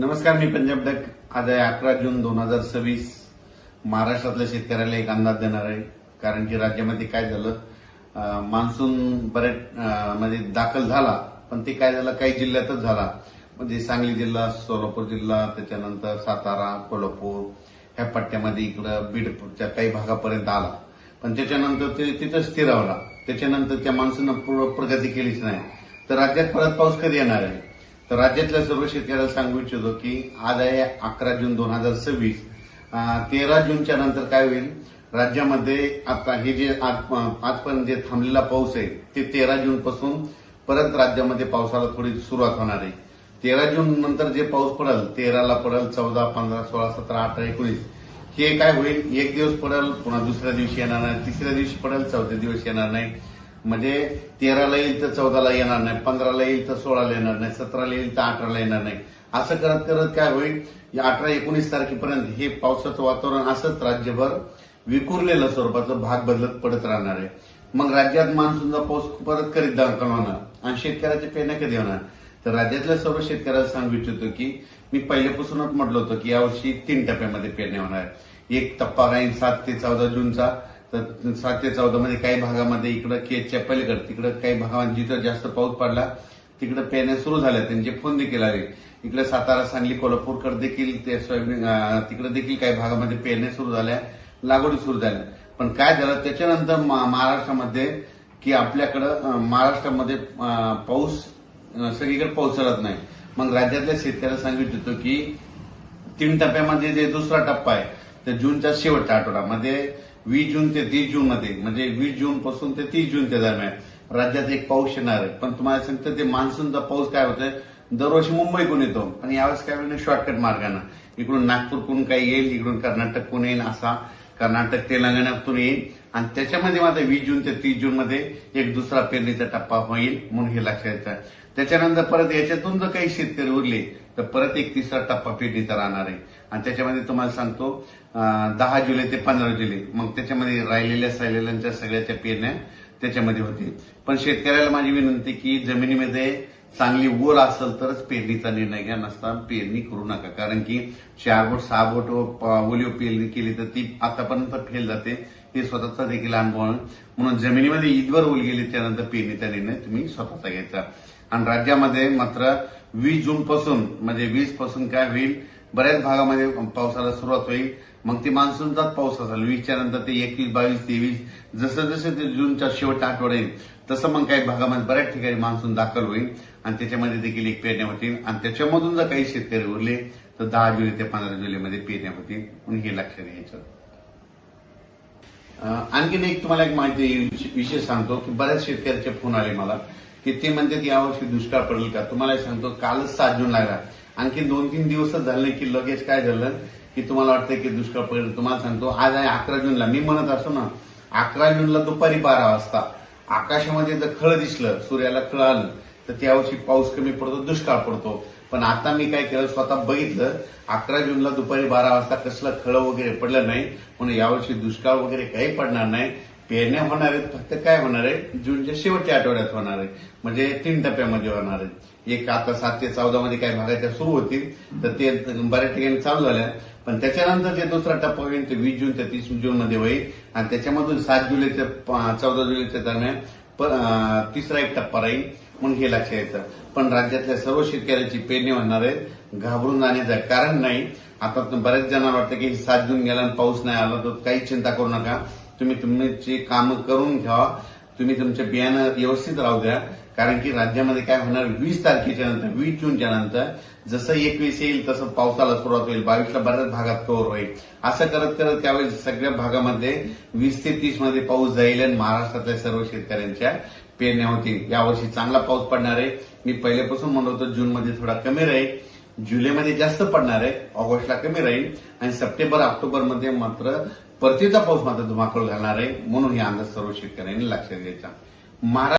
नमस्कार, मी पंजाब डक. आज आहे 11 जून 2026. महाराष्ट्रातल्या शेतकऱ्याला एक अंदाज देणार आहे. कारण की राज्यामध्ये काय झालं, मान्सून बरेच म्हणजे दाखल झाला, पण ते काय झालं काही जिल्ह्यातच झाला. म्हणजे सांगली जिल्हा, सोलापूर जिल्हा, त्याच्यानंतर सातारा, कोल्हापूर ह्या पट्ट्यामध्ये इकडं बीडच्या काही भागापर्यंत आला. पण त्याच्यानंतर ते तिथं स्थिरावला. त्याच्यानंतर त्या मान्सूननं प्रगती केलीच नाही. तर राज्यात परत पाऊस कधी येणार आहे? तर राज्यातल्या सर्व शेतकऱ्याला सांगू इच्छितो की आज आहे 11 जून 2026. 13 जूनच्या नंतर काय होईल, राज्यामध्ये आता हे जे आजपर्यंत जे थांबलेला पाऊस आहे ते 13 जून पासून परत राज्यामध्ये पावसाला थोडी सुरुवात होणार आहे. 13 जून नंतर जे पाऊस पडेल, 13ला पडेल, 14, 15, 16, 17, 18, 19 हे काय होईल, एक दिवस पडेल, पुन्हा दुसऱ्या दिवशी येणार नाही, तिसऱ्या दिवशी पडेल, चौथ्या दिवशी येणार नाही. म्हणजे 13ला येईल तर 14ला येणार नाही, 15ला येईल तर 16ला येणार नाही, 17ला येईल तर 18ला येणार नाही. असं करत करत काय होईल, या 18-19 तारखेपर्यंत हे पावसाचं वातावरण असंच राज्यभर विखुरलेलं स्वरूपाचं भाग बदलत पडत राहणार आहे. मग राज्यात मान्सूनचा पाऊस परत करीत दाखल होणार आणि शेतकऱ्याचे पेरण्या कधी होणार? तर राज्यातल्या सर्व शेतकऱ्याला सांगू इच्छितो की मी पहिल्यापासूनच म्हटलं होतं की यावर्षी 3 टप्प्यामध्ये पेरण्या होणार आहे. एक टप्पा राहील 7 ते 14 जूनचा. तर 7 ते 14 मध्ये काही भागामध्ये इकडं केजच्या पलीकडे तिकडे काही भागामध्ये जिथं जास्त पाऊस पडला तिकडे पेरण्या सुरू झाल्या, त्यांचे फोन देखील आले. इकडे सातारा, सांगली, कोल्हापूरकडे देखील ते सोयाबीन तिकडे देखील काही भागामध्ये पेरण्या सुरू झाल्या, लागवडी सुरू झाल्या. पण काय झालं त्याच्यानंतर महाराष्ट्रामध्ये की आपल्याकडं महाराष्ट्रामध्ये पाऊस सगळीकडे पाऊसत नाही. मग राज्यातल्या शेतकऱ्याला सांगू इच्छितो की 3 टप्प्यामध्ये जे दुसरा टप्पा आहे तर जूनच्या शेवटच्या आठवड्यामध्ये 20 जून ते 30 जून मध्ये, म्हणजे 20 जून पासून ते 30 जूनच्या दरम्यान राज्यात एक पाऊस येणार आहे. पण तुम्हाला सांगतो ते मान्सूनचा पाऊस काय होतोय, दरवर्षी मुंबईकडून येतो आणि यावेळेस काय होईल शॉर्टकट मार्गानं इकडून नागपूरकडून काही येईल, इकडून कर्नाटककडून येईल, असा कर्नाटक तेलंगणातून येईल. आणि त्याच्यामध्ये मात्र 20 जून ते 30 जून मध्ये एक दुसरा पेरणीचा टप्पा होईल, म्हणून हे लक्षात येतं. त्याच्यानंतर परत याच्यातून जर काही शेतकरी उरले तर परत एक तिसरा टप्पा पेरणीचा राहणार आहे. आणि त्याच्यामध्ये तुम्हाला सांगतो 10 जुलै ते 15 जुलै, मग त्याच्यामध्ये राहिलेल्या सायलेल्यांच्या सगळ्याच्या पेरण्या त्याच्यामध्ये होतील. पण शेतकऱ्याला माझी विनंती की जमिनीमध्ये चांगली ओल असेल तरच पेरणीचा निर्णय घ्या, नसता पेरणी करू नका. कारण की 4 बोट 6 बोट ओलीव पेरणी केली तर ती आतापर्यंत फेल जाते, हे स्वतःचा देखील अनुभव आहे. म्हणून जमिनीमध्ये ईदवर ओल गेली त्यानंतर पेरणीचा निर्णय तुम्ही स्वतःचा घ्यायचा. आणि राज्यामध्ये मात्र 20 जून पासून म्हणजे 20 पासून काय होईल, बऱ्याच भागामध्ये पावसाला सुरुवात होईल. मग ते मान्सूनचाच पाऊस असेल. 20च्या नंतर ते 21, 22, 23 जसं जसं ते जूनच्या शेवटच्या आठवडा येईल तसं मग काही भागामध्ये बऱ्याच ठिकाणी मान्सून दाखल होईल आणि त्याच्यामध्ये देखील एक पेरण्या होतील. आणि त्याच्यामधून जर काही शेतकरी उरले तर 10 जुलै ते 15 जुलैमध्ये पेरण्या होतील, म्हणून हे लक्षात घ्यायचं. आणखीन एक तुम्हाला एक माहिती विशेष सांगतो की बऱ्याच शेतकऱ्याचे फोन आले मला की ते म्हणतात यावर्षी दुष्काळ पडेल का. तुम्हाला सांगतो कालच 7 जून लागला, आणखी 2-3 दिवसच झाले की लगेच काय झालं की तुम्हाला वाटतं की दुष्काळ पडेल. तुम्हाला सांगतो आज आहे 11 जूनला, मी म्हणत असतो ना 11 जूनला दुपारी 12 वाजता आकाशामध्ये जर खळ दिसलं, सूर्याला खळ आलं तर त्यावर्षी पाऊस कमी पडतो, दुष्काळ पडतो. पण आता मी काय केलं, स्वतः बघितलं 11 जूनला दुपारी 12 वाजता कसलं खळ वगैरे पडलं नाही, म्हणून यावर्षी दुष्काळ वगैरे काही पडणार नाही. पेरण्या होणार आहेत, फक्त काय होणार आहे जूनच्या शेवटच्या आठवड्यात होणार आहे, म्हणजे 3 टप्प्यामध्ये होणार आहे. एक आता 7 ते 14 मध्ये काही भागाच्या सुरू होतील तर ते बऱ्याच ठिकाणी चालू झाल्या. पण त्याच्यानंतर जे दुसरा टप्पा होईल ते 20 जून ते 30 जून मध्ये होईल आणि त्याच्यामधून 7 जुलै ते 14 जुलैच्या दरम्यान तिसरा एक टप्पा राहील, म्हणून हे लक्षात येतं. पण राज्यातल्या सर्व शेतकऱ्यांची पेरणी होणार आहे, घाबरून जाण्याचं कारण नाही. आता बऱ्याच जणांना वाटतं की 7 जून गेला आणि पाऊस नाही आला तर काही चिंता करू नका. तुम्ही तुमची कामं करून घ्या, तुम्ही तुमचे बियाणं व्यवस्थित राहू द्या. कारण की राज्यामध्ये काय होणार, 20 तारखेच्या नंतर 20 जूनच्या नंतर जसं 21 येईल तसं पावसाला सुरुवात होईल, 22ला बऱ्याच भागात कव्हर होईल. असं करत करत त्यावेळेस सगळ्या भागामध्ये 20 ते 30 मध्ये पाऊस जाईल आणि महाराष्ट्रातल्या सर्व शेतकऱ्यांच्या पेरण्या होतील. यावर्षी चांगला पाऊस पडणार आहे. मी पहिल्यापासून म्हणत होतो जूनमध्ये थोडा कमी राहील, जुलैमध्ये जास्त पडणार आहे, ऑगस्टला कमी राहील आणि सप्टेंबर ऑक्टोबरमध्ये मात्र परतीचा पाऊस मात्र धुमाकूळ घालणार आहे. म्हणून हे अंदाज सर्व शेतकऱ्यांनी लक्षात घ्यायचा.